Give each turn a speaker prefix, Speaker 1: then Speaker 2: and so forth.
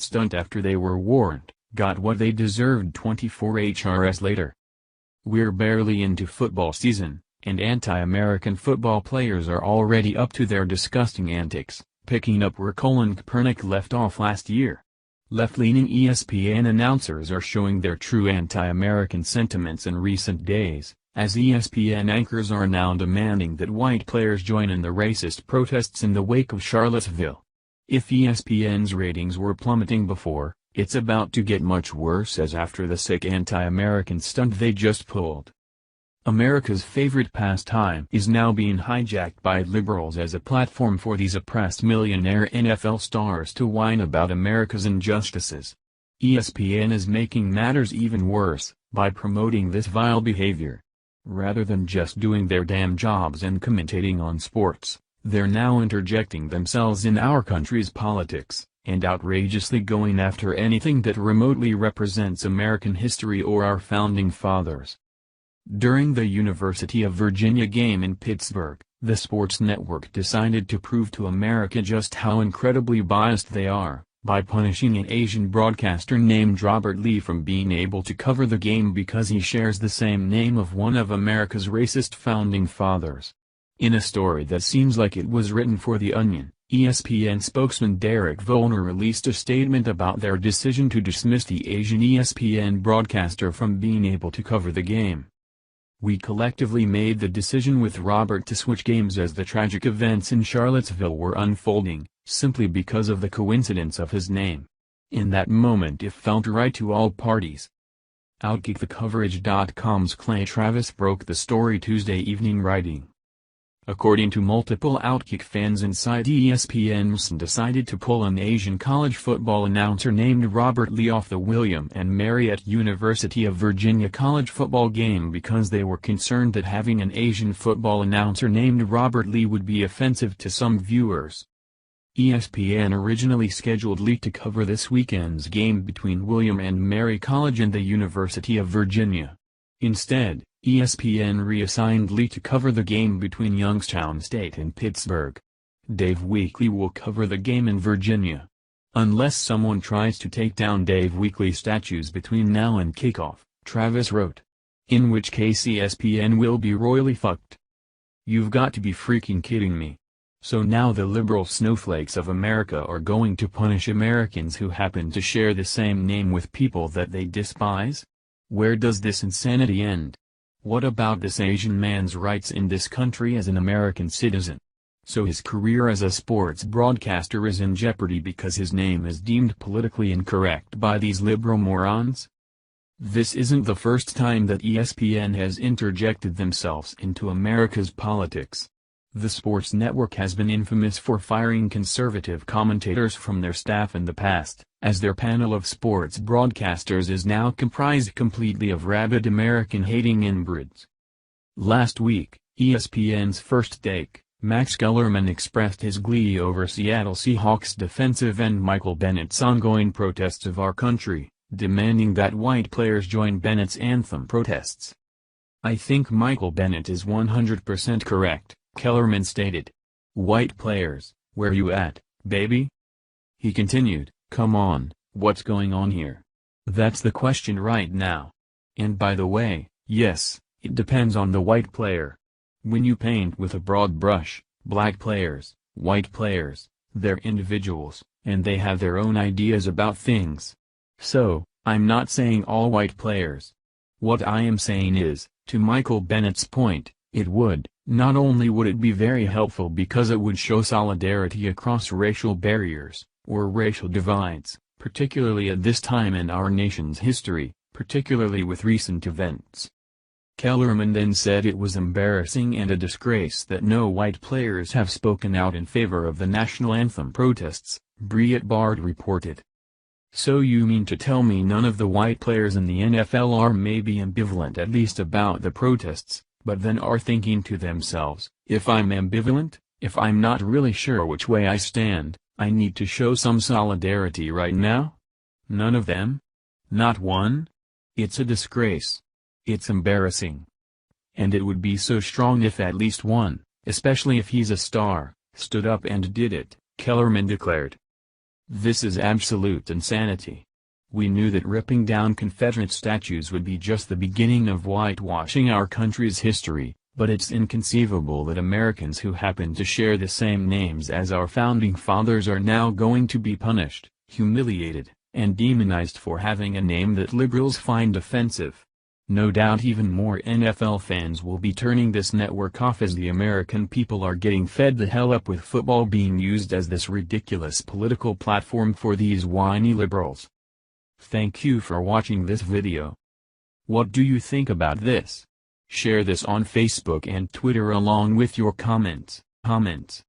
Speaker 1: Stunt after they were warned, got what they deserved 24 HRS later. We're barely into football season, and anti-American football players are already up to their disgusting antics, picking up where Colin Kaepernick left off last year. Left-leaning ESPN announcers are showing their true anti-American sentiments in recent days, as ESPN anchors are now demanding that white players join in the racist protests in the wake of Charlottesville. If ESPN's ratings were plummeting before, it's about to get much worse as after the sick anti-American stunt they just pulled. America's favorite pastime is now being hijacked by liberals as a platform for these oppressed millionaire NFL stars to whine about America's injustices. ESPN is making matters even worse by promoting this vile behavior. Rather than just doing their damn jobs and commentating on sports, they're now interjecting themselves in our country's politics, and outrageously going after anything that remotely represents American history or our founding fathers. During the University of Virginia game in Pittsburgh, the sports network decided to prove to America just how incredibly biased they are, by punishing an Asian broadcaster named Robert Lee from being able to cover the game because he shares the same name of one of America's racist founding fathers. In a story that seems like it was written for The Onion, ESPN spokesman Derek Volner released a statement about their decision to dismiss the Asian ESPN broadcaster from being able to cover the game. "We collectively made the decision with Robert to switch games as the tragic events in Charlottesville were unfolding, simply because of the coincidence of his name. In that moment it felt right to all parties." OutkickTheCoverage.com's Clay Travis broke the story Tuesday evening, writing, "According to multiple Outkick fans inside ESPN, decided to pull an Asian college football announcer named Robert Lee off the William and Mary at University of Virginia college football game because they were concerned that having an Asian football announcer named Robert Lee would be offensive to some viewers." ESPN originally scheduled Lee to cover this weekend's game between William and Mary College and the University of Virginia. Instead, ESPN reassigned Lee to cover the game between Youngstown State and Pittsburgh. Dave Weekly will cover the game in Virginia. "Unless someone tries to take down Dave Weekly statues between now and kickoff," Travis wrote. "In which case ESPN will be royally fucked. You've got to be freaking kidding me. So now the liberal snowflakes of America are going to punish Americans who happen to share the same name with people that they despise? Where does this insanity end? What about this Asian man's rights in this country as an American citizen? So his career as a sports broadcaster is in jeopardy because his name is deemed politically incorrect by these liberal morons?" This isn't the first time that ESPN has interjected themselves into America's politics. The sports network has been infamous for firing conservative commentators from their staff in the past, as their panel of sports broadcasters is now comprised completely of rabid American-hating inbreds. Last week, ESPN's first take, Max Kellerman expressed his glee over Seattle Seahawks defensive end Michael Bennett's ongoing protests of our country, demanding that white players join Bennett's anthem protests. "I think Michael Bennett is 100% correct," Kellerman stated. "White players, where you at, baby?" He continued, "Come on, what's going on here? That's the question right now. And by the way, yes, it depends on the white player. When you paint with a broad brush, black players, white players, they're individuals, and they have their own ideas about things. So, I'm not saying all white players. What I am saying is, to Michael Bennett's point, it would, not only would it be very helpful because it would show solidarity across racial barriers, or racial divides, particularly at this time in our nation's history, particularly with recent events." Kellerman then said it was embarrassing and a disgrace that no white players have spoken out in favor of the national anthem protests, Breitbart reported. "So you mean to tell me none of the white players in the NFL are maybe ambivalent at least about the protests, but then are thinking to themselves, if I'm ambivalent, if I'm not really sure which way I stand, I need to show some solidarity right now? None of them? Not one? It's a disgrace. It's embarrassing. And it would be so strong if at least one, especially if he's a star, stood up and did it," Kellerman declared. This is absolute insanity. We knew that ripping down Confederate statues would be just the beginning of whitewashing our country's history, but it's inconceivable that Americans who happen to share the same names as our founding fathers are now going to be punished, humiliated, and demonized for having a name that liberals find offensive. No doubt even more NFL fans will be turning this network off as the American people are getting fed the hell up with football being used as this ridiculous political platform for these whiny liberals. Thank you for watching this video. What do you think about this? Share this on Facebook and Twitter along with your comments.